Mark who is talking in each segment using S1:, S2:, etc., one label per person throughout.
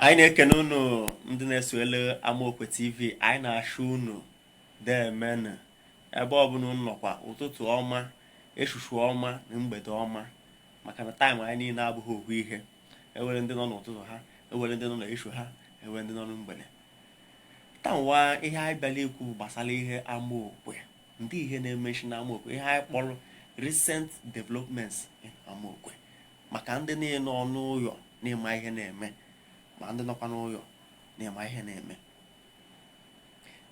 S1: anyị na-ekene unu ndị na-esole Amokwe TV. Anyị na-achụ unu deemenu ebe ọbụla unu nọkwa, ụtụtụ ọma, echuchu ọma na mgbede ọma, maka na taịm anyị niile abụghị ohu ihe. Ewere ndị nọ n'ụtụtụ ha, ewere ndị nọ n'echu ha, ewere ndị nọ n'mgbede. Tanwa ihe anyị bịara ikwu gbasara ihe Amokwe, ndị ihe na-emechi na Amokwe, ihe anyị kpọrọ recent developments in Amokwe, maka ndị niile nọ n'ụyọ na-eme ihe na-eme, ma ndị nọkwa n'ụyọ na-eme ihe na-eme.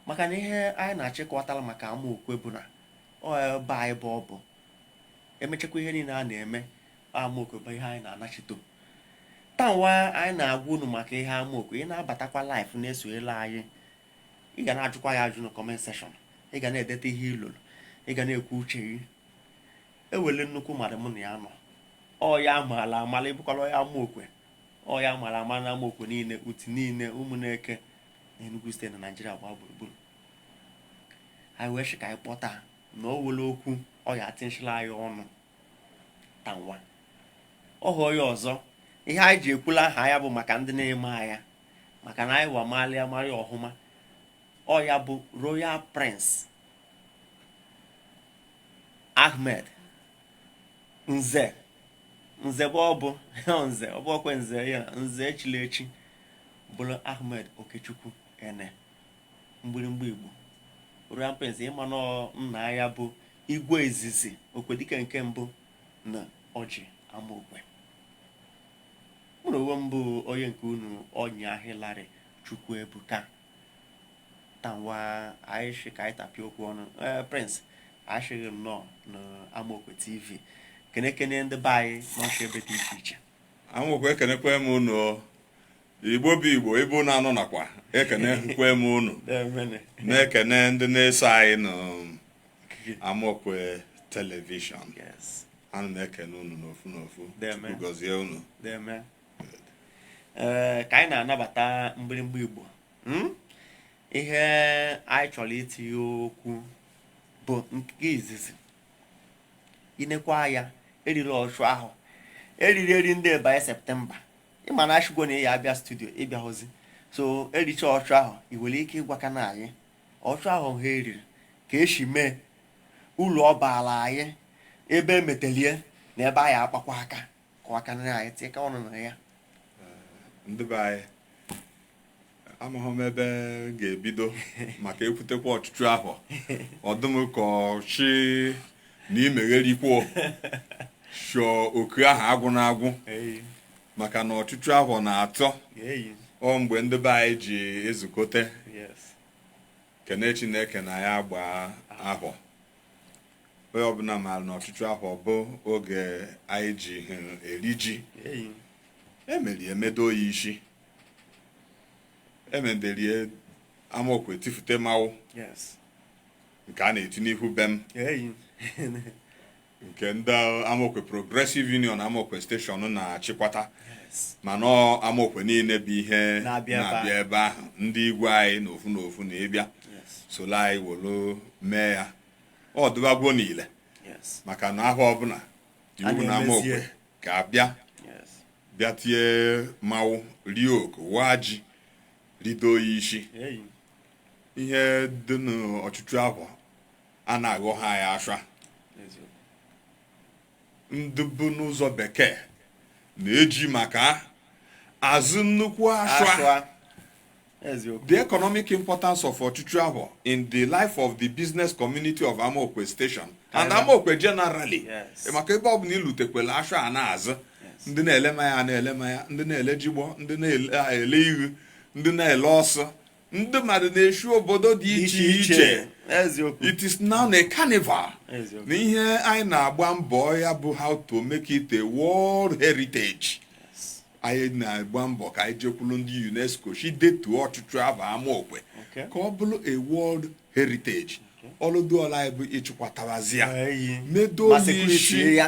S1: Maka na ihe anyị na-achịkọtara maka Amokwe bụ na ebe anyị bụ ọ bụ emechakwa ihe niile a na-eme, Amokwe bụ ihe anyị na-anachito. Tanwa anyị na-agwa unu maka ihe Amokwe. Ị na-abatakwa life na-esonyela anyị, ị ga na-ajụkwa ya ajụ na comment section, ị ga na-edeta ihe ilolo, ị ga na-ekwu uche gị. Ewele nnukwu mmadụ mụ na ya nọ, ọ ya amaala amala, ịbụkwala ya Amokwe, ọ ya mara ama na Amokwe niile, uti niile, ụmụneke na Enugu steeti na Naịjirịa gbaa gburugburu. Anyị wee ka anyị kpọta na o were okwu ọ ya atịnchila anyị ọnụ tanwa ọhụ ya ọzọ. Ihe anyị ji ekwula aha ya bụ maka ndị na-eme anya, maka na anyị wamali amari ọhụma. Ọ ya bụ Royal Prince Ahmed Nze bụ ọbụ nze ọbụkwe nze ya nze echilechi bụrụ Ahmed Okechukwu ene Mgbirimgba Igbo. Royal Prince ịma na nna ya bụ igwe izizi Okwedike nke mbụ na ọjị Amokwe. Mụ na onwe m bụ onye nke unu ọnya Hilary Chukwu Ebuka. Tanwa anyị shi ka anyị tapịa okwu ọnụ. Prince anyị shighi nnọọ na Amokwe TV. Kene ndị be anyị n'ọchị ebe dị iche iche.
S2: Amokwe ekenekwe m unu. Igbo bụ Igbo, ebe unu anọ nakwa ekenekwe m unu. Na-ekene ndị na-eso anyị na Amokwe telivishọn. Ana m ekene unu n'ofu n'ofu. Chukwu gọzie unu.
S1: Ka anyị na-anabata Mgbirimgba Igbo, ihe anyị chọrọ itinye okwu bụ nke izizi. Inekwa ya eriri ọchụ ahụ eri ndị ebanye Septemba. Ịma na achụgwo na ya abịa studio ịbịa hozi, so ericha ọchụ ahụ i nwere ike ịgwaka na anyị ọchụ ahụ ha eriri ka esi mee ụlọ ọbaala anyị, ebe emetelie na ebe anyị akpakwa aka ka aka na anyị tika ọnụ na ya.
S2: Ndị be anyị amaghị m ebe ga-ebido maka ekwutekwa ọchụchụ ahụ ọdụm ka ọchị na imegherikwo shọ oku ahụ agwụ na-agwụ, maka na ọchụchụ ahụ na-atọ ọ mgbe ndị be anyị ji ezukọte kene Chineke na ya gbaa ahụ. Onye ọbụla maara na ọchụchụ ahụ bụ oge anyị ji eri ji, emeri emedo ya isi, emeberie Amokwe tifute mawụ nke a na-eti n'ihu be m, nke ndị Amokwe Progressive Union Amokwe Station na-achịkwata. Mana Amokwe niile bụ ihe na-abịa ebe ahụ, ndị igwe anyị n'ofu n'ofu na ịbịa solo anyị wolo mee ya ọ dụbagwo niile, maka na ahụ ọbụla iwu na Amokwe ga-abịa bịa tie mawụ, rie oku, waa ji, rido ya isi. Ihe dị n'ọchụchụ ahụ a na-aghọ ha ya asha. Ndị bụ n'ụzọ bekee na-eji maka azụ nnukwu ashwa. The economic importance of ọchụchụ ahụ in the life of the business community of Amokwe Station and Amokwe generally. Maka ebe ọ bụ na ilutekwela ashwa a na-azụ, ndị na-ele maya na-ele maya, ndị na-ele jigbo, ndị na-ele ihu, ndị na-ele ọsọ, ndị mmadụ na-eshi obodo dị iche iche. It is now a carnival. Na ihe anyị na-agba mbọ ya bụ how to make it a world heritage. Anyị na-agba mbọ ka anyị jekwulu ndị UNESCO shi detuo ọchụchụ ahụ Amokwe ka ọ bụrụ a world heritage. Ọlụdụọla anyị bụ ịchịkwatawazịa medo isi,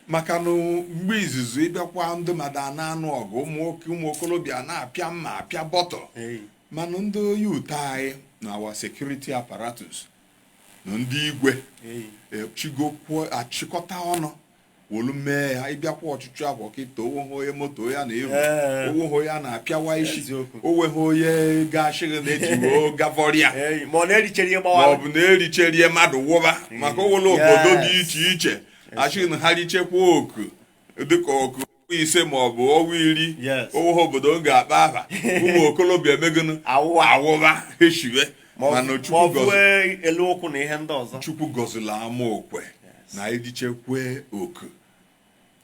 S2: maka na mgbe izuzu ịbịakwa ndị mmadụ a na-anụ ọgụ, ụmụ okorobịa na-apịa mma, apịa bọtọ. Mana ndị oyi ụtọ anyị na our security apparatus na ndị igwe chigokwu achịkọta ọnụ wolu mee ya ịbịakwa ọchịchị ahụ kịta onweghị onye moto ya na-ewu onweghị onye a na-apịawa isi onweghị onye ga-ashịghị na-ejiwo gavọrịa
S1: ma ọ
S2: bụ na-ericherie mmadụ wụba maka owele obodo dị iche iche achịghị na ha richekwa oku dịka oku ise ma ọ bụ ọnwa iri onweghị obodo ga-akpa aha ụmụ okolobịa emegonu awụba echiwe mana Chukwu gọzila Amokwe na edichekwe oku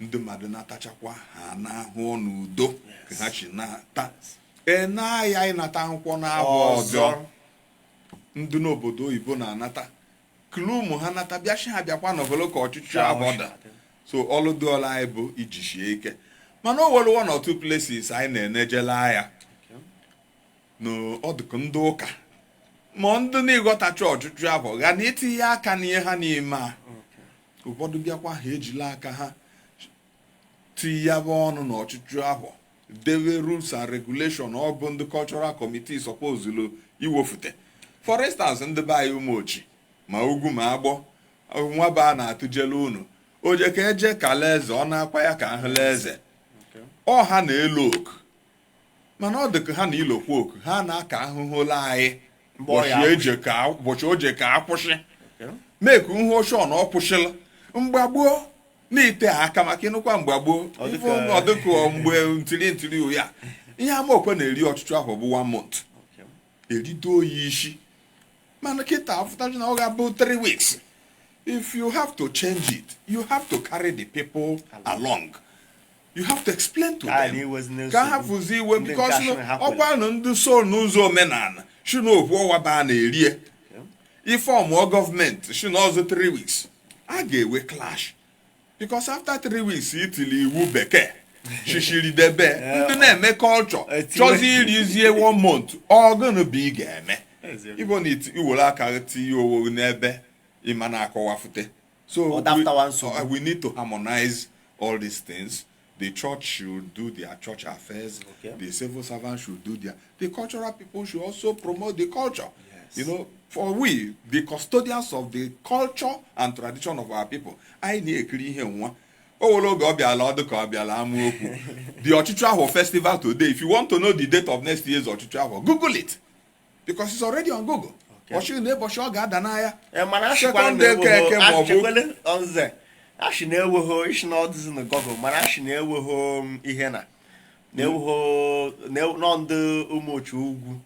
S2: ndị mmadụ na-atachakwa ha n'ahụ n'udo ka ha chi na-ata na-aya ịnata akwụkwọ n'ahụ ọzọ ndị n'obodo oyibo na-anata kulu ụmụ ha nata bịachi ha bịakwa n'ovolo ka ọchịchị abọda so ọlụ dịọla anyị bụ ijisie ike mana o nwere one or two places anyị na-enejela agha n'ọdụkụ ndị ụka ma ndị na-ịghọtacha ọchịchị abụọ ga na itinye aka n'ihe ha n'ime a ụfọdụ bịakwa ha ejila aka ha tinyaba ọnụ n'ọchịchị ahụ dewe rules and regulation ọ bụ ndị cultural committee supposed iwefute for instance ndị be anyị ụmụochi ma ugwu ma agbọ nwa be a na-atụjele unu oje ka eje kala eze ọ na-akwa ya ka ahụla eze ọ ha na-elo oku mana ọ dị ka ha na-ilokwa oku ha na-aka ahụhụla anyị ụbọchị oje ka akwụsị mee ka ihe ochie na ọ kwụsịla mgbagbuo na-ite aka maka ịnụkwa mgbagbuo ọdịka mgbe ntiri ya ihe Amokwe na-eri ọchịchị ahụ bụ 1 month erido oyi isi mana kịta afụtaji na ọ ga-abụ 3 weeks. If you have to change it, you have to carry the people along. You have to explain to them ka ha fụzi iwe because ọkwa na ndị so n'ụzọ omenala shi na okwu ọwa ba na-erie ife ọmụọ gọọmenti shi na ọzọ 3 weeks a ga-ewe clash because after 3 weeks itili iwu bekee shishiri debe ndị na-eme culture chọzi irizie 1 month ọ gụnụ bụ ị ga-eme ibo na iwere aka tinye owo n'ebe ịma na-akọwafute so we need to harmonize all these things. The church should do their church affairs. The civil servants should do the cultural people should also promote the culture. You know, for we, the custodians of the culture and tradition of our people, I need a clean here. The Okechukwu festival today, if you want to know the date of next year's Okechukwu, Google it. Because it's already on Google. Second day,
S1: Ashi na-eweho ishi na ọdịzi na gọgụ mana ashi na-eweho ihe na-eweho ndị ụmụochi ugwu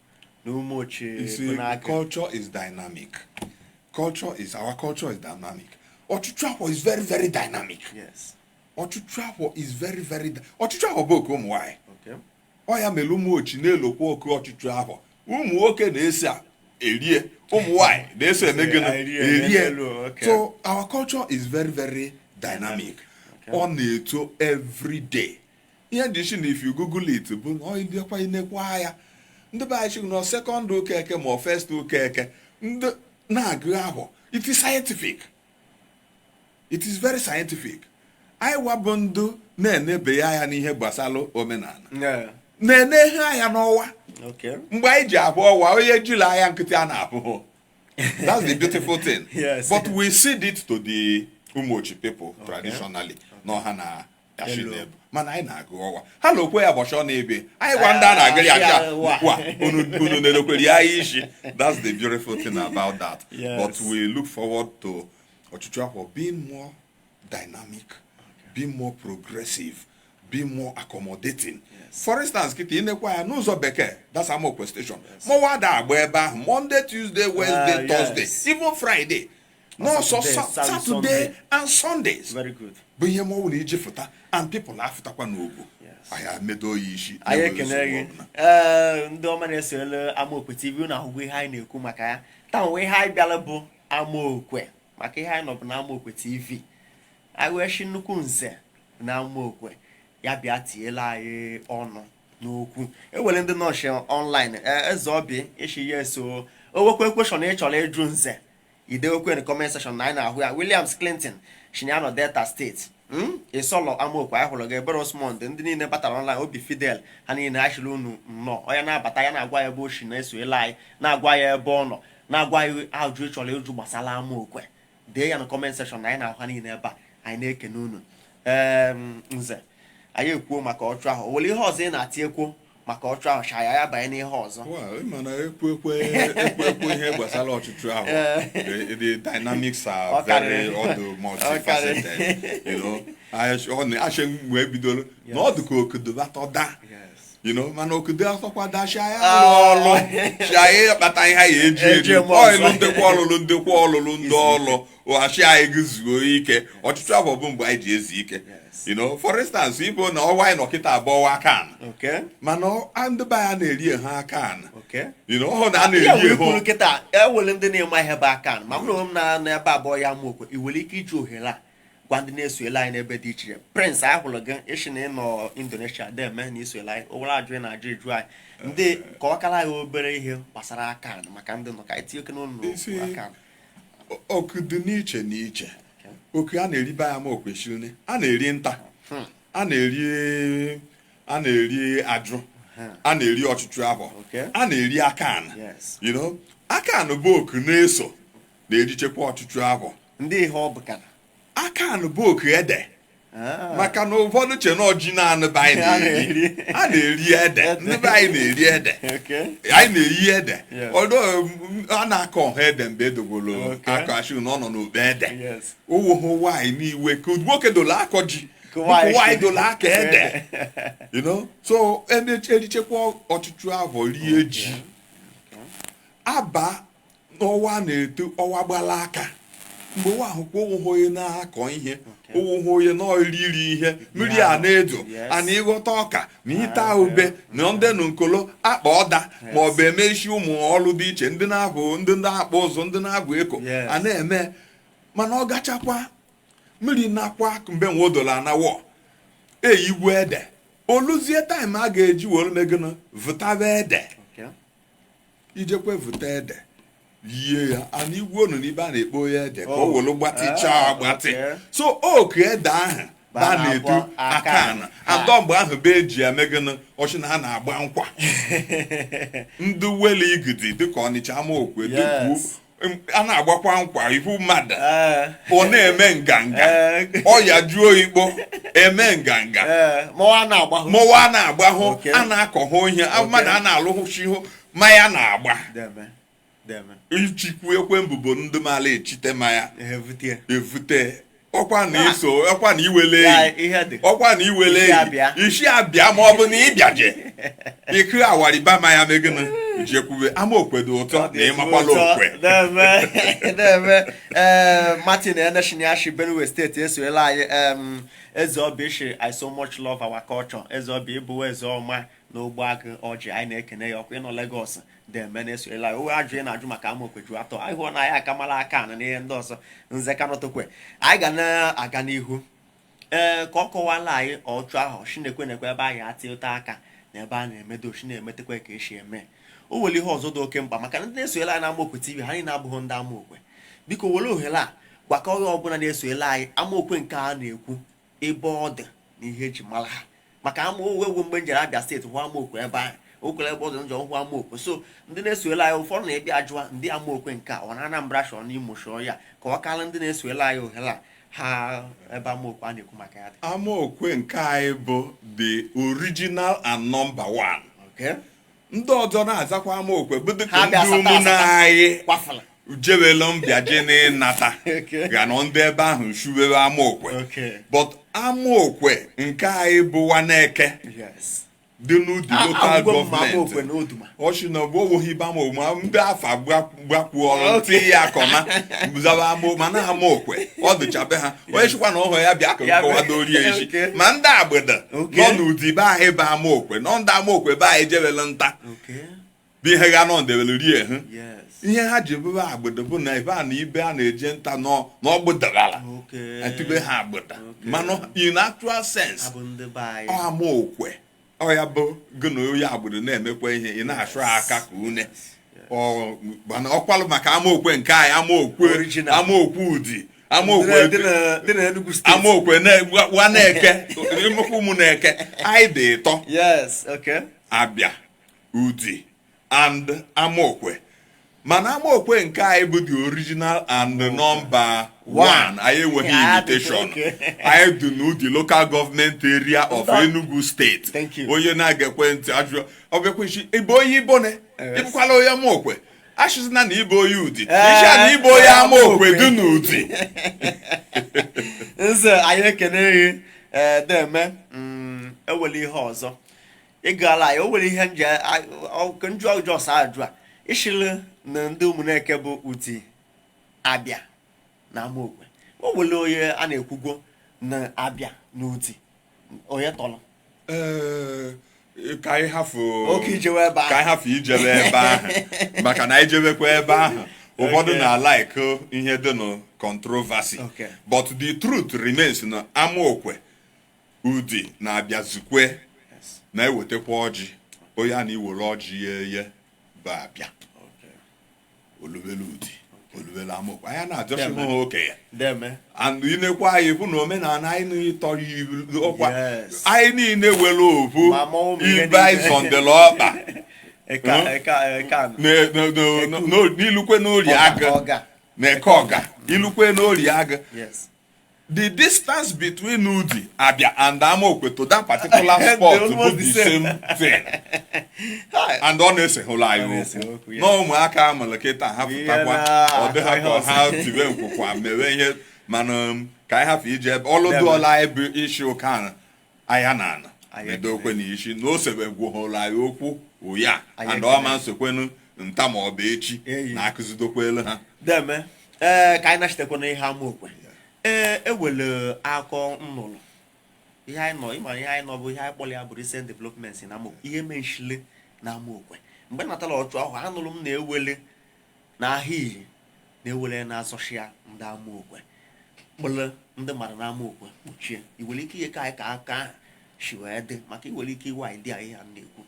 S1: na ụmụochi
S2: culture is dynamic. Our culture is dynamic. Okechukwu is very, very dynamic.
S1: Yes.
S2: Okechukwu is very, very Okechukwu bụ oke ụmụ nwanyị. Ọ ya mere ụmụochi na-elokwa oke Okechukwu. Ụmụ nwoke na-ese erie, ụmụ nwanyị na-ese emegene erie. So our culture is very, very dynamic. On it every day. Ihe dị shi na if you Google it bụ na ọ ịdịkwa inekwa ya ndị be anyị na second okeke ma first okeke ndị na-agụ ahụ it is scientific. It is very scientific. Anyị wabụ ndụ na-enebe ya n'ihe gbasara omenala na-ene ihe anya n'ọwa mgbe anyị ji abụ ọwa onye jiri anya nkịtị a na-apụhụ. That's the beautiful thing.
S1: Yes.
S2: But we cede it to the Umuochi people traditionally. No hana Yashinebu. Man, I na go over. Hello, where Boshon ebe. I wonder. That's the beautiful thing about that.
S1: Yes.
S2: But we look forward to Okechukwu being more dynamic, being more progressive, being more accommodating. For instance, n'ụzọ bekee, that's Amokwe station. Monday, Tuesday, Wednesday, Thursday, even Friday. No, so Saturday and Sundays.
S1: Very good.
S2: But here more will Egypt and people laugh at Nugu. I have made Oyishi.
S1: I can ndị ọma na-esole Amokwe TV na ahụgwe ha na-ekwu maka ya. Taa we ha bịala bụ Amokwe maka ihe anyị nọ bụ na Amokwe TV. Anyị wee shi nnukwu nze na Amokwe. Ya bịa tiela anyị ọnụ n'okwu ewere ndị nọọsụ online eze obi ishi ya so owekwe question ị chọrọ ịjụ nze idewekwe na comment section na anyị na-ahụ ya Williams Clinton shinyano Delta State ịsọlọ Amokwe anyị hụrụ gị ebere Osmond ndị niile batara online obi Fidel ha niile achịrị unu nnọọ onye na-abata ya na-agwa ya ebe oshi na-eso ele anyị na-agwa ya ebe ọ nọ na-agwa ya ajụ ịchọrọ ịjụ gbasara Amokwe dee ya na comment section na anyị na-ahụ ha niile ebe a anyị na-ekene unu nze anyị ekwuo maka ọchụ ahụ o nwere ihe ọzọ ị na-ati ekwu maka ọchụ ahụ shaya ya banye n'ihe ọzọ
S2: mana ekwe ihe gbasara ọchịchị ahụ the dynamics are very multifaceted, you know. Ashe wee bidoro na ọ dị ka okedobata mana okudo asọkwada shaya kpata ihe ya eji ọlụlụ ndekwa ọlụlụ ndị ọlụ ohachi anyị guzuo ike ọchịchị ahụ bụ mgbe anyị ji ezu ike. For instance, Igbo na ọwa anyị nọkịta abụọ aka mana ndị be ya na-eri ha aka ọhụ na a na-eri
S1: kwuru kịta ewere ndị na-eme ihe bụ aka ma m na m na n'ebe abụọ ya Amokwe i nwere ike iji ohere a gwa ndị na-esoela anyị n'ebe dị iche iche. Prince ahụrụ gị ishi na ịnọ Indonesia deme na isoela anyị owere ajụ na-ajụ eju anyị ndị ka ọ kara anyị obere ihe gbasara aka maka ndị nọ ka anyị tinye oke n'ụlọ aka
S2: oku dị n'iche n'iche. Oku a na-eribe ya Amokwe shine a na-eri nta a na-eri ajụ a na-eri ọchụchụ ahụ a na-eri akan. Akan bụ oku na-eso na-erichekwa ọchụchụ ahụ.
S1: Ndị ihe ọ bụkana
S2: akan bụ oku ede maka na ụfọdụ che na ọjị naanị be anyị na-eri a na-eri ede ndị be anyị na-eri ede anyị na-eyi ede ọdụ a na-akọ ọha ede mgbe edogolo akọ ashu na ọ nọ n'okpe ede owoho nwaanyị n'iwe ka nwoke dolo akọ ji nwaanyị dolo aka ede so erichekwa ọchịchị ahụ rie ji aba n'ọnwa na-eto ọnwa gbala aka mgbe nwa ahụ kwa onwe onye na-akọ ihe onwe onye na-eriri ihe mmiri a na-edo a na ịghọta ọka na ịta ube na ndị nkolo akpa ọda ma ọ bụ emechi ụmụ ọrụ dị iche ndị na-abụ ndị na-akpụ ụzụ ndị na-abụ eko a na-eme mana ọ gachakwa mmiri na-akwa mgbe nwe odola anawo eyigwe ede oluzie taịm a ga-eji were megana vụtaba ede ijekwe vụta ede yie ya ana igwe onu n'ibe a na-ekpo ya ede ka o welu gbatịchaa agbatị so oku ede ahụ ba na-edu aka na andọ mgbe ahụ be eji ya megana ọchị na ha na-agba nkwa ndị wele igidi dịka Ọnịcha Amokwe dịkwu a na-agbakwa nkwa ihu mmadụ ọ na-eme nganga ọya juo ikpo eme nganga mọwa na-agbahụ a na-akọhụ ihe mmadụ a na-alụhụchihu ma ya na-agba ichikwu ekwe mbụbo ndị mala echite ma ya evute ọkwa na iwele isi abịa ma ọ bụ na ịbịaje ikiri awariba ma ya megana jekwube Amokwe dị ụtọ na ịmakwala okwe
S1: Martin Eneshinyashi Benue State esoela anyị eze ọbịa ishi I so much love our culture eze ọbịa ịbụ eze ọma n'ogbo agụ ọjị anyị na-ekene ya ọkwa ịnọ Lagos deme na-esoela anyị owe ajụ ị na-ajụ maka Amokwe ju atọ anyị hụọ na anyị akamala aka na n'ihe ndị ọzọ nze kanọtokwe anyị ga na-aga n'ihu ka ọ kọwala anyị ọchụ ahụ Chinekwe na-ekwe ebe anyị atịụta aka na ebe a na-emedo chi na-emetekwa ka esi eme o were ihe ọzọ dị oke mkpa maka ndị na-esoela anyị na Amokwe TV ha anyị na-abụghị ndị Amokwe biko were ohere a gwakọ onye ọbụla na-esoela anyị Amokwe nke a na-ekwu ebe ọ dị na ihe eji mara ha maka egwu mgbe njere Abịa steeti hụ Amokwe ebe ahụ okwere ebe ọzọ njọ hụ Amokwe so ndị na-esoela anyị ụfọdụ na-ebịa ajụwa ndị Amokwe nke ọ na Anambra shọ na Imo shọ ya ka ọ kala ndị na-esoela anyị ohere a ha ebe Amokwe a na-ekwu maka ya dị
S2: Amokwe nke anyị bụ the original and number one. Ndị ọzọ na-azakwa Amokwe bụ dịka ndị ụmụnne anyị jewelo mbịa je n'ịnata ga nọ ndị ebe ahụ shubewe Amokwe but Amokwe nke anyị bụ Nwaneke dị n'ụdị local gọọmenti ọchị na bụ owohibe Amokwe ndị afa gbakwuo ntị ya akọma bụzaba Amokwe mana Amokwe ọ dịchabe ha onye chịkwa na ọhụ ya bịa ka nkọwadori echi ma ndị agbede nọ n'ụdị be anyị bụ Amokwe nọ ndị Amokwe be anyị jewele nta bụ ihe ga nọ ndewele rie ha ihe ha ji bụba agbede bụ na ebe a na ibe a na-eje nta n'ọgbụdagala etibe ha agbede mana in actual sense Amokwe ọ ya bụ gị na onye agbede na-emekwa ihe ị na-achụ aka ka une ọkwalụ maka Amokwe nke anyị Amokwe ụdị Amokwe Nwaneke emekwa ụmụ na-eke anyị dị ịtọ Abịa Ụdị and Amokwe mana Amokwe nke anyị bụ the original and the number one. anyị enweghị invitation. anyị dị n'Udi local government area of Enugu State. onye na-aga ntị ajụ ọbịakwechi ibe onye Igbo ne ịbụkwala onye Amokwe ashịzina na ibe onye Udi isha na ibe onye Amokwe dị n'Udi.
S1: nze anyị ekene deme ewele ihe ọzọ ịgala anyị o nwere ihe njụ ọjọọ sa ajụ a ishile na ndị ụmụneke bụ Udi Abịa na Amokwe o nwere onye a na-ekwugo na Abịa na Udi onye tọrọ
S2: ka anyị hafụ
S1: ijebe
S2: ebe ahụ maka na ijebekwa ebe ahụ ụfọdụ na-like ihe dị na controversy but the truth remains na Amokwe Udi na-abịazikwe na-ewetakwa ọjị onye a na-iwere ọjị ye bụ Abịa olubelu Udi olubelu Amokwe anyị na-ajọsi ha okenye and inekwa anyị bụ na omenala anyị tọrọ ọkwa anyị niile were ofu ibeizondele ọkpa n'ilukwe n'ori agụ na eke ọga ilukwe n'ori agụ. The distance between Udi, Abia, and Amokwe to that particular spot would be the same thing. And honestly, no maka malaketa have takwa or they have how to be kwa mewe man kai have Egypt all do all issue kan ayanan do kweni issue no sebe go hola okwu oya and all man so kwenu ntama obechi na akuzido kwele ha
S1: dem kai na shitekwa na ihe Amokwe ewele akọ nnụlụ ihe anyị nọ ịma ihe anyị nọ bụ ihe anyị kpọrọ ya bụ recent developments na Amokwe ihe menshile na Amokwe mgbe natala ọchụ ahụ anụrụ m na-ewele na ahịa na-ewele na-asọshịa ndị Amokwe kpọrọ ndị mmadụ na Amokwe kpuchie iwere ike ihe ka anyị ka aka ahụ shi wee dị maka iwere ike iwe idea ihe a na-ekwu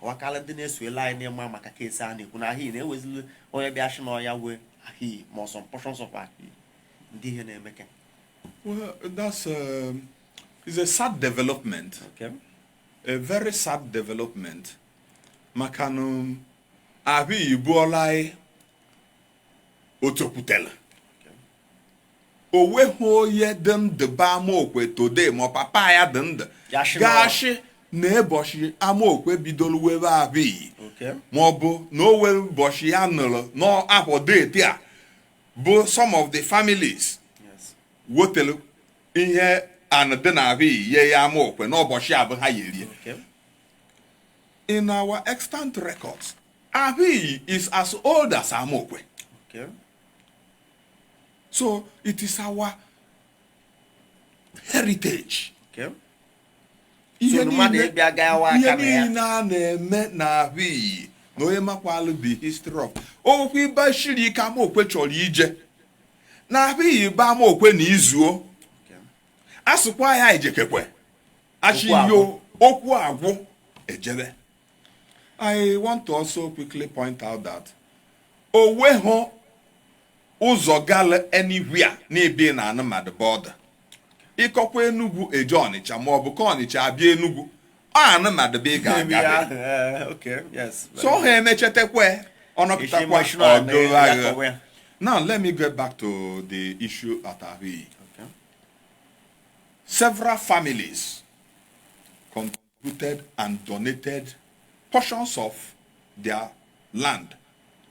S1: kọwakala ndị na-esoela anyị n'ịma maka kesi a na-ekwu na ahịa na-ewezili onye bịa shi na ọya wee ahịa ma ọsọ portions of ahịa.
S2: Well, that's is a sad development. A very sad development. Makanum abi ibuolai otokutela. Owe ho ye dem de ba Amokwe today mo papa ya dem de. Gashi na eboshi Amokwe bidolu we abi. Mo bo no we boshi anolo no ahode dia. But some of the families wotelu ihe anadinavi ye Amokwe no boshi abu ha yeri. In our extant records, Abi is as old as Amokwe. So it is our heritage. Ihe niile na-eme na Abi no emakwalu the history of okwu ibe shiri ka Amokwe chọrọ ije na Abi ba Amokwe na izuo asụkwa ya ijekekwe achiyo okwu agwụ ejebe. I want to also quickly point out that oweho ụzọ gala anywhere na-ebe na anụmadụ border ịkọkwa Enugu eje Ọnịcha ma ọ bụ ka Ọnịcha abịa Enugu anụmadụ be ga-aga. So ha emechetekwe ọnọpụtakwa ọdụ. Now let me get back to the issue at Abi. Several families contributed and donated portions of their land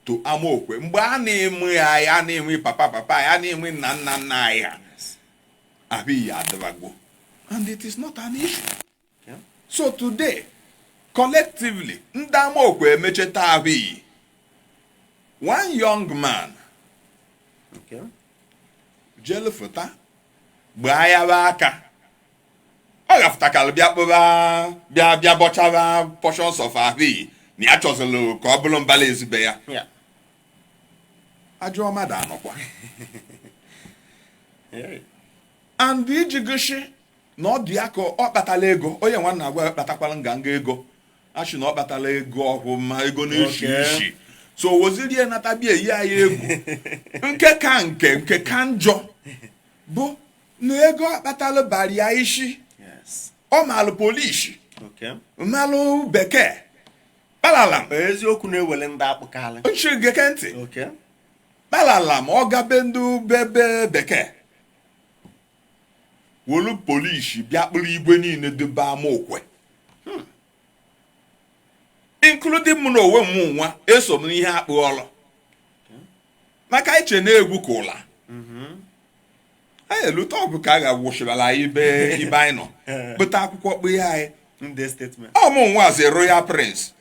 S2: to Amokwe. Mgbe a na-enwe ya na-enwe papa ya na-enwe nna ya Abi adịbago, and it is not an issue. So today, collectively, ndị Amokwe emecheta Abi. One young man jelefụta gbaa ya aka ọ gafụtakara bịa bọchara portions of Abi na ya chọzịlụ ka ọ bụrụ mbala ezibe ya ajọ mmadụ anọkwa. And iji gosi na ọ dị aka ọ kpatala ego onye nwanne agwa kpatakwala nganga ego achị na ọ kpatala ego ọhụma ego na-eshi ishi so wozirie natabia eyi anyị egwu nke ka njọ bụ na ego akpatala bari ya ishi ọ malụ polisi malụ bekee Kpalalam.
S1: Eziokwu na-ewele ndị akpụkalị.
S2: Nchi geke ntị.
S1: Okay.
S2: Kpalalam ọ gabe ndị bebe bekee. Wolu polisi bịa kpụrụ igwe niile debe Amokwe. Including mụ na onwe m nwa eso m n'ihe akpụ ọlụ. Maka iche na-egwu ka ụla. Anyị elute ọgụ ka a ga-agwụchirala ibe anyị nọ. Kpụta akwụkwọ kpụ ihe anyị.
S1: Ndị statement.
S2: Ọmụ nwa ze Royal Prince.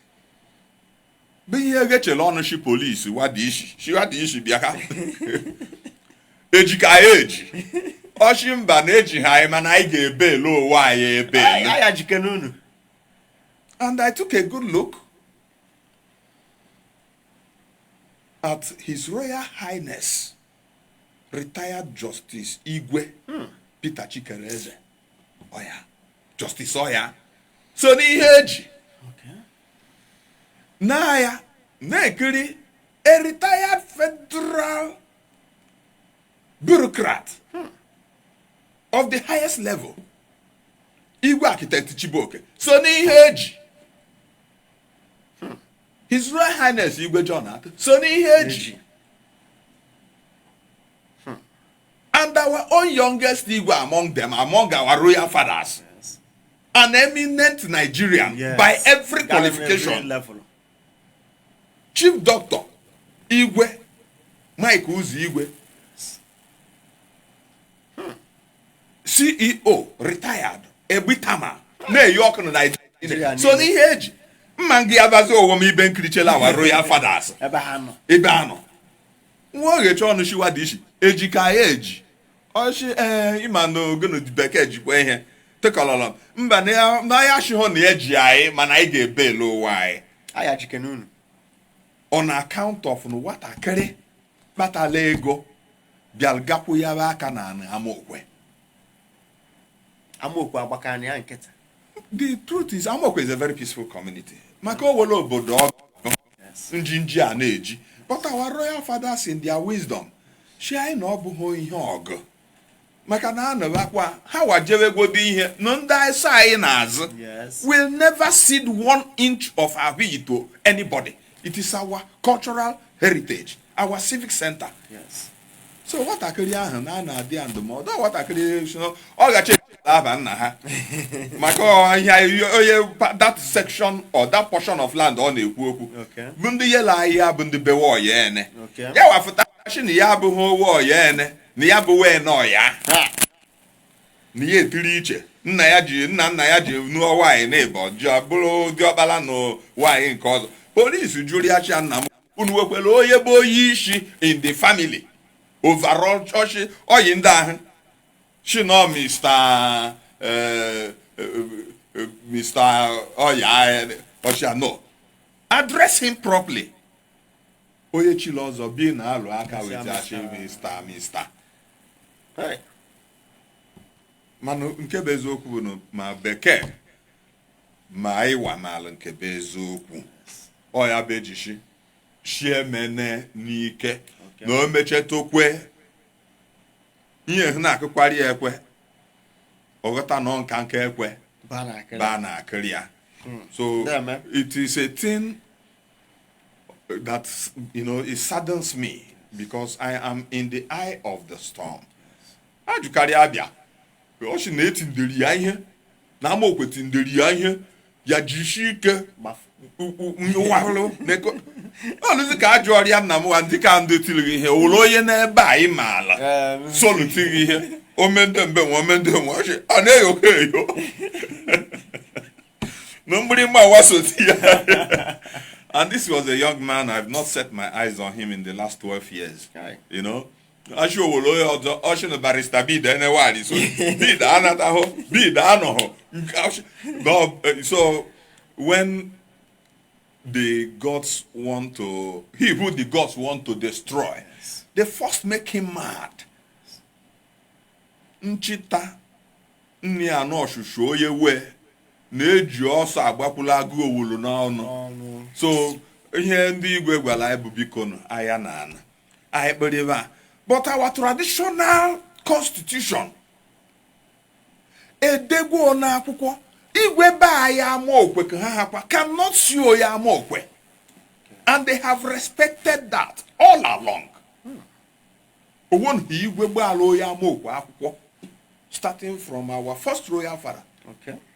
S2: Bụ ihe gechele ọnụ shi polisi wadi ishi bịa ka. Eji ka anyị eji. Ọchị mba na-eji ha anyị mana anyị ga-ebe elu ụwa anyị ebe elu.
S1: Anyị ajike n'unu.
S2: And I took a good look at His Royal Highness retired Justice Igwe Peter Chikereze Oya. Justice Oya. So n'ihe eji. Na ya na-ekiri a retired federal bureaucrat of the highest level. Igwe Architect Chiboke. So n'ihe eji. His Royal Highness Igwe John Ato. So n'ihe eji. And our own youngest Igwe among them, among our royal fathers.
S1: Yes.
S2: An eminent Nigerian, yes, by every qualification.
S1: Level.
S2: Chief Doctor Igwe Mike Uzi Igwe. CEO retired Ebitama na York na Nigeria. So n'ihe eji mma gị abazi owo m ibe nkirichela our royal fathers. Ebe anọ. Nwa ogecha ọnụ shiwa dị ishi. Eji ka ya eji. Oshi ịma na ogene bekee jikwa ihe. Tekololom. Mba na ya shiho na eji anyị mana anyị ga-ebe elu ụwa anyị.
S1: Anyị ajike n'unu.
S2: On account of no watakịrị kpatala ego bịal gakwu ya aka na Amokwe.
S1: Amokwe agbakani ya nkịta.
S2: The truth is Amokwe is a very peaceful community. Maka owolo obodo njinji a na-eji. But our royal fathers in their wisdom share na ọ bụghị ihe ọgụ. Maka na anọbakwa ha wajewegodi ihe na ndị asa anyị na-azụ. Will never cede 1 inch of our way to anybody. It is our cultural heritage, our civic center.
S1: Yes.
S2: So what akiri ahụ na-adị ndụmọdụ what akiri ọ gachi aba nna ha. Maka that section or that portion of land ọ na-ekwu okwu. Bụ ndị yela ahịa bụ ndị bewe ọya ene. Ya wafụta shi na ya abụghị owe ọya ene na ya bụ wee n'ọya. Na ya etiri iche. Nna nna ya ji nụọ nwaanyị na-ebe ọjọọ bụrụ diọkpala na nwaanyị nke ọzọ. Police juriachi nna m unu wekwere onye bụ onye isi in the family. Overall church oyi ndị ahụ. She no Mr. Oya Osha no. Address him properly. Oye chilo ọzọ bi na alụ aka wetachi Mr. Hey. Manu nke bụ eziokwu bụ ma bekee ma ịwa maala nke bụ eziokwu. Oya bejishi shiemene n'ike na o mechetokwe ihe na-akụkwari ekwe ọghọta nọ nka ekwe ba na akịrị ya. So it is a thing that it saddens me because I am in the eye of the storm. Ajụkarị abịa o si na etinderi ya ihe na Amokwe tinderi ya ihe ya jishi ike warụ neko oluzi ka ajụ ọrịa nna m wa ndị ka ndị tiri ihe ụlọ onye n'ebe anyị maala solutiri ihe omende mbe nwe ọchị ọ na-eyo eyo na Mgbirimgba wasoti ya. And this was a young man. I've not set my eyes on him in the last 12 years. You know, Ashu ụlọ onye ọzọ ọchị na barista bid enewali so bid anataho bid anoho. So when the gods want to, he who the gods want to destroy, they first make him mad. Nchita nni anọ shushu oye we na-eji ọsọ agbakwula agụ owulu n'ọnụ. So ihe ndị igwe gwara anyị bụ biko nụ aya na ana anyị kpere. But our traditional constitution edegwo na akwụkwọ Igwe ba ya Amokwe cannot sue ya Amokwe. And they have respected that all along. Starting from our first royal father,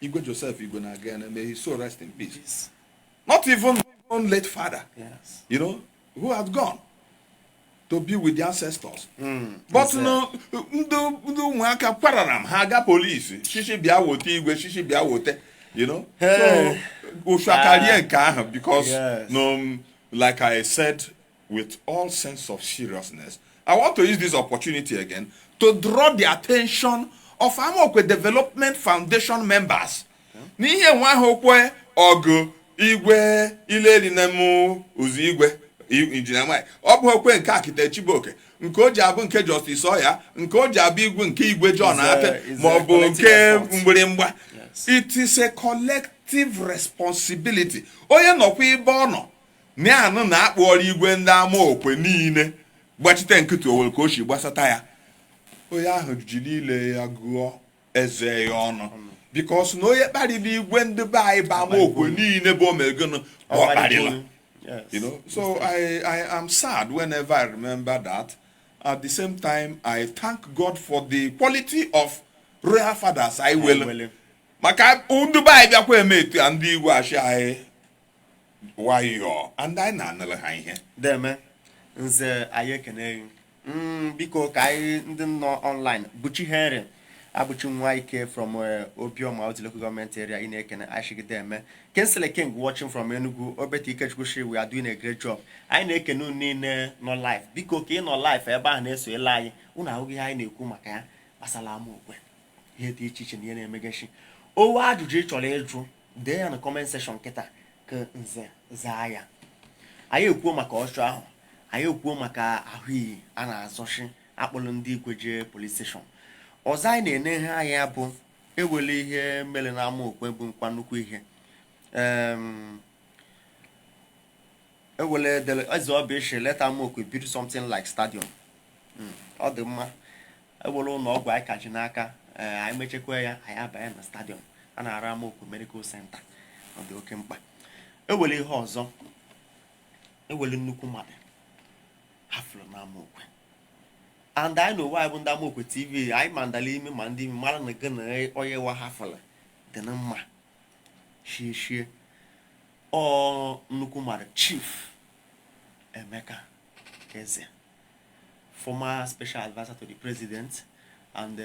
S2: Igwe Joseph Igwe Nagana, and may his soul rest in peace. Not even late father, you know, who had gone to be with the ancestors. But no, mwaka pararam haga police. Shishi biya wote Igwe, shishi biya wote, you know. So because no, like I said, with all sense of seriousness, I want to use this opportunity again to draw the attention of Amokwe Development Foundation members. Niye nwahokwe ogu Igwe ile nemu uzi Igwe injinamai. Obokwe nke akite Chiboke. Nke oji abu nke Justice Oya, nke oji abu Igwe nke Igwe John Ate, mobu nke Mgbirimgba. It is a collective responsibility. Oye nokwa ibe ono. Ni anu na akpori Igwe ndị Amokwe niile. Gbachite nkịtị owel ka o shi gbasata ya. Onye ahụ jiri ile ya gụọ eze ya ọnụ. Because na onye kparịrị Igwe ndị be anyị bụ Amokwe niile bụ omegono ọkparịla. You know, so I am sad whenever I remember that. At the same time, I thank God for the quality of royal fathers I will. Maka ndị be anyị bịakwa eme etu ndị Igwe achị anyị wayo and I na-anụrụ ha ihe.
S1: Deme. Nze ayekene biko ka anyị ndị nọ online Buchi Henry Abuchi Nwaike from Obioma out local government area in Ekene Ashigide eme Kensele King watching from Enugu Obeti Okechukwu we are doing a great job anyị na-ekene niile no life biko ka ị nọ life ebe a na-eso ele anyị unu ahụghị ihe anyị na-ekwu maka ya gbasara Amokwe ihe dị iche iche na ihe na-emegashi owe ajụjụ ị chọrọ ịjụ dee ya na comment section kịta ka nze zaa ya anyị ekwuo maka ọchụ ahụ anyị ekwuo maka ahụiyi a na-azọchi akpọrọ ndị Igwe jee police station ọzọ anyị na-ene ha ya bụ ewele ihe mere na Amokwe bụ nkwa nnukwu ihe ewele eze ọbịa ishe let Amokwe build something like stadium ọ dị mma ewele ụlọ ọgwụ anyị kaji n'aka anyị mechekwa ya anyị abanye na stadium a na-ara Amokwe medical center ọ dị oke mkpa ewele ihe ọzọ ewele nnukwu mmadụ hafụrụ na Amokwe and I know why bụ ndị Amokwe TV anyị mandala ime ma ndị mara na gị na onye wa hafụrụ dị na mma shie ọ nnukwu mmadụ Chief Emeka Eze former special advisor to the president and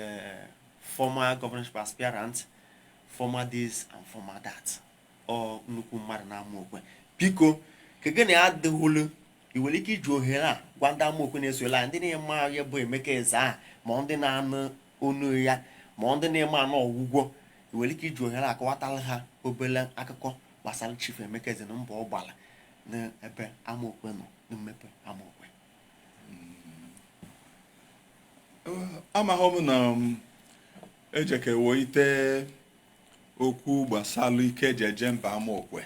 S1: former governorship aspirant former this and former that ọ nnukwu mmadụ na Amokwe biko ka gị na ya adịghụlụ iwere ike iji ohere a gwa ndị Amokwe na-esola anyị ndị na-eme ya bụ Emeka Eze a ma ndị na-anụ onu ya ma ndị na-eme anụ ọgwụgwọ iwere ike iji ohere akọwatara ha obere akụkọ gbasara Chief Emeka Eze na mbọ ọ gbara n'ebe Amokwe nọ na mmepe Amokwe.
S2: Amahụ m na ejekewo ite okwu gbasara ike jeje mba Amokwe.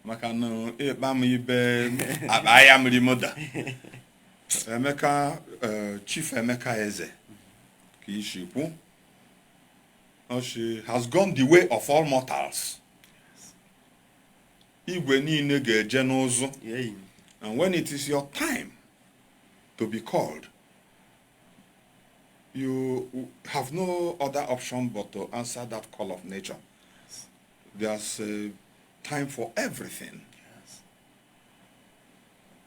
S2: Maka na ịkpa m ibe abaya mmiri moda Emeka Chief Emeka Eze ka isi kwu she has gone the way of all mortals. Igwe niile ga-eje n'ụzụ and when it is your time to be called you have no other option but to answer that call of nature. There's time for everything.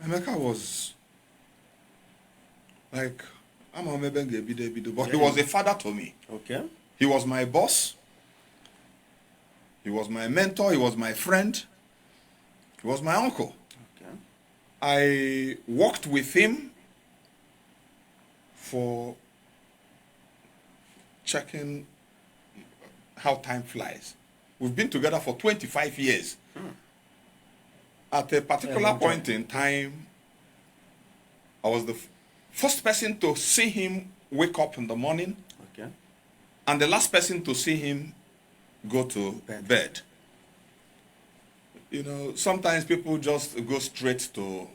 S2: Emeka was like, I'm a but he was a father to me.
S1: Okay.
S2: He was my boss. He was my mentor. He was my friend. He was my uncle.
S1: Okay.
S2: I worked with him for checking how time flies. We've been together for 25 years. At a particular point in time, I was the first person to see him wake up in the morning.
S1: Okay.
S2: And the last person to see him go to bed. You know, sometimes people just go straight to,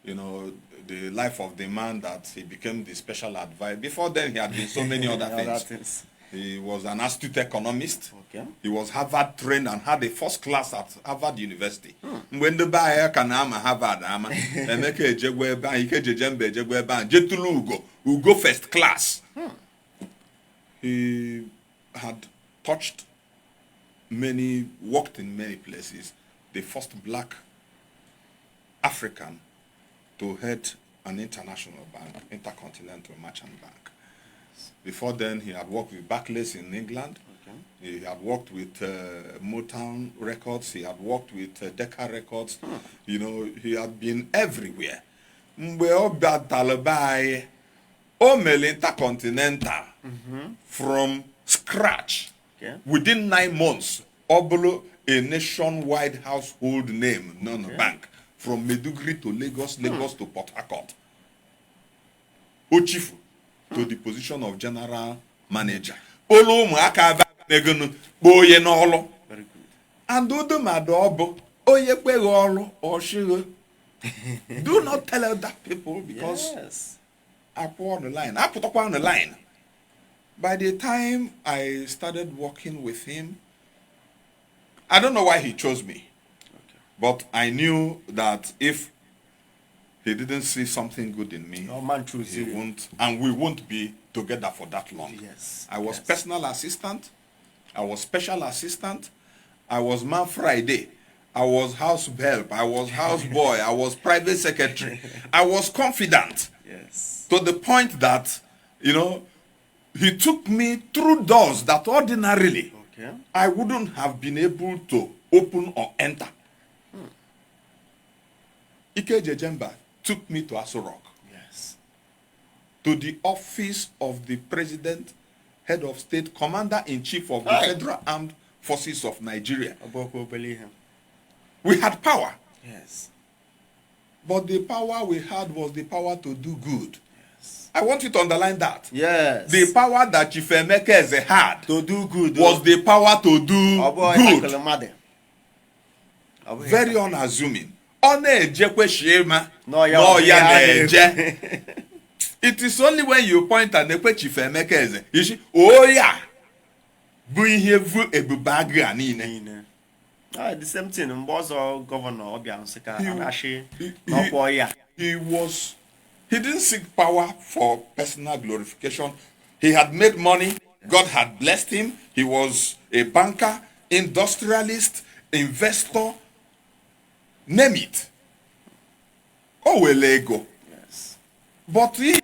S2: you know, the life of the man that he became the special advisor. Before then, he had been so many other things. He was an astute economist.
S1: Okay.
S2: He was Harvard trained and had a first class at Harvard University. When the buyer can ama Harvard ama, Emeka ejegwe ebe ahụ, Ike Jejembe ejegwe ebe ahụ, jetulu Ugo first class. He had touched worked in many places. The first black African to head an international bank, Intercontinental Merchant Bank. Before then, he had worked with Barclays in England. Okay. He had worked with Motown Records. He had worked with Decca Records. You know, he had been everywhere. Mgbe ọ batala o mere Intercontinental from scratch. Okay. Within 9 months, Obolo, a nationwide household name, non-bank, from Meduguri to Lagos, Lagos to Port Harcourt. Ochifu to the position of general manager. Olu ụmụaka megunu boye n'ọlụ. Very good. And odo madobo oye kweghe ọlụ oshigho. Do not tell other people because I put on the line. I put up on the line. By the time I started working with him, I don't know why he chose me. Okay. But I knew that if he didn't see something good in me,
S1: no man chose
S2: he won't, and we won't be together for that long.
S1: Yes.
S2: I was personal assistant. I was special assistant. I was man Friday. I was house help. I was house boy. I was private secretary. I was confident.
S1: Yes.
S2: To the point that, you know, he took me through doors that ordinarily I wouldn't have been able to open or enter. Ike Jejemba took me to Aso Rock.
S1: Yes.
S2: To the office of the President, Head of State, Commander-in-Chief of the Federal Armed Forces of Nigeria. We had power.
S1: Yes.
S2: But the power we had was the power to do good. Yes. I want you to underline that.
S1: Yes.
S2: The power that Chief Emeka had
S1: to do good
S2: was the power to do good. Very unassuming. It is only when you point at Nekwe Chief Emeka you see, oh yeah,
S1: the same thing. Governor
S2: he didn't seek power for personal glorification. He had made money. God had blessed him. He was a banker, industrialist, investor. Name it. Oh, well, ego.
S1: Yes.
S2: But he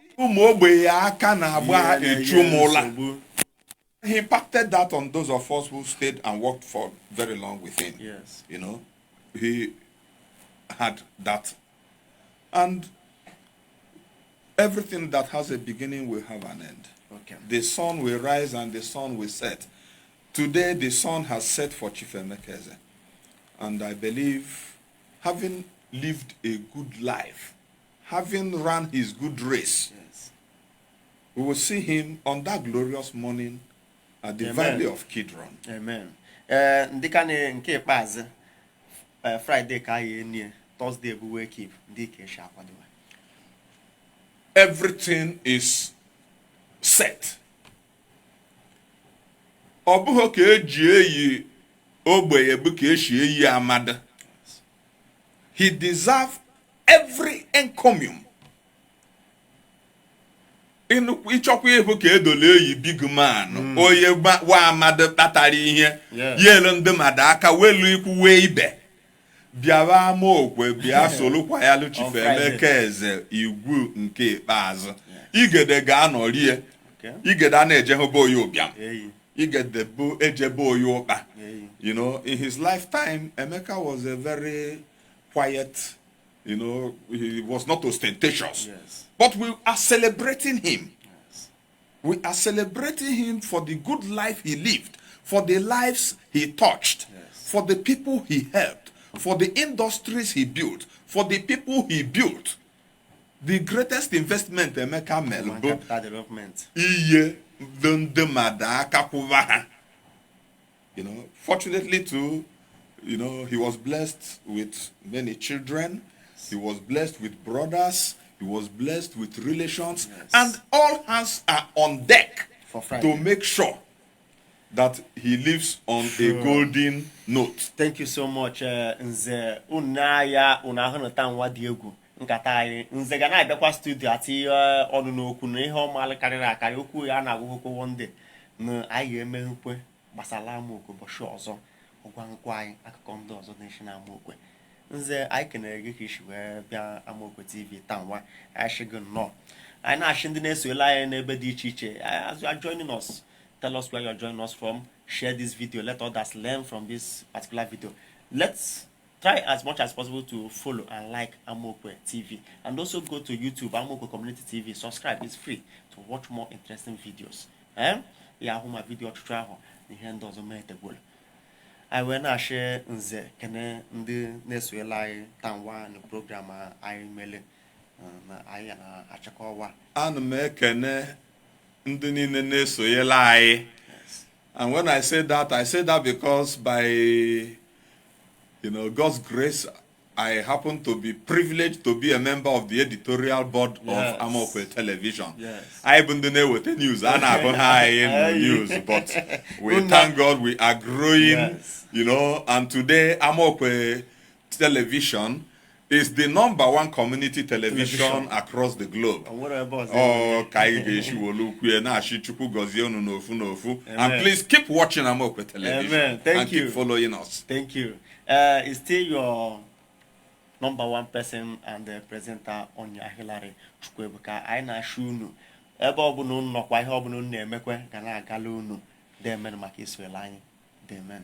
S2: impacted that on those of us who stayed and worked for very long with him.
S1: Yes.
S2: You know, he had that. And everything that has a beginning will have an end.
S1: Okay.
S2: The sun will rise and the sun will set. Today, the sun has set for Chief Emeka. And I believe, having lived a good life, having run his good race,
S1: yes,
S2: we will see him on that glorious morning at the Valley of Kidron.
S1: Amen. Nke ikpeazụ Friday ka anyị enye, Thursday bụ wake up, ndị ka esha akwadowe.
S2: Everything is set. Ọ bụghị ka eji eyi ogbenye bụ ka esi eyi amada. He deserved every encomium. Ịchọkwa ịhụ ka edole eyi big man, onye wa amada kpatara ihe, yelu ndị mmadụ aka welu ikwu wee ibe. Bịawa Amokwe bịa solukwa ya lu Chief Emeka igwu nke ikpeazụ. Igede ga-anọrie. Igede na-eje hụ bo ya ụbịam. Igede bụ ejebe oyi ụkpa. You know, in his lifetime, Emeka was a very quiet, you know, he was not ostentatious.
S1: Yes.
S2: But we are celebrating him. Yes. We are celebrating him for the good life he lived, for the lives he touched, yes, for the people he helped, for the industries he built, for the people he built. The greatest investment Emeka made.
S1: Capital development.
S2: You know, fortunately too, you know, he was blessed with many children. He was blessed with brothers. He was blessed with relations. Yes. And all hands are on deck to make sure that he lives on a golden note.
S1: Thank you so much, Nze. Unaya unahụnụta nwa dị egwu nkata anyị. Nze ga na-abịakwa studio ati ọnụ n'okwu na ihe ọmalụ karịrị akarị okwu ya na-agụgụkwa one day na anyị ga-emeghukwe gbasara Amokwe ụbọchị ọzọ ọgwa nkwa anyị akụkọ ndị ọzọ na-eshi na Amokwe. Nze anyị kenere gị ka isi wee bịa Amokwe TV taa nwa anyị shi gị nnọọ. Anyị na-achị ndị na-esola anyị n'ebe dị iche iche. As you are joining us, tell us where you're joining us from. Share this video. Let others learn from this particular video. Let's try as much as possible to follow and like Amokwe TV. And also go to YouTube, Amokwe Community TV. Subscribe. It's free to watch more interesting videos. Yeah, my video to travel. The hand doesn't make the goal. I will not share Nze kene ndị na-esola anyị tanwa na program anyị mele na anyị na-achịkọwa.
S2: Ana m ekene ndị niile na-esonyela anyị. And when I say that because by God's grace, I happen to be privileged to be a member of the editorial board of Amokwe Television. I even don't know what the news and I don't have news, but we thank God we are growing, and today Amokwe Television is the #1 community television across the globe. And please keep watching Amokwe Television.
S1: Amen. Thank you.
S2: Keep following us.
S1: Thank you. It's still your #1 person and the presenter on your Hillary Chukwebuka. I na shunu. Ebe ọbụna unu nọkwa ihe ọbụna unu na-emekwe ga na-agala unu. Demen maka iso ele anyị. Demen.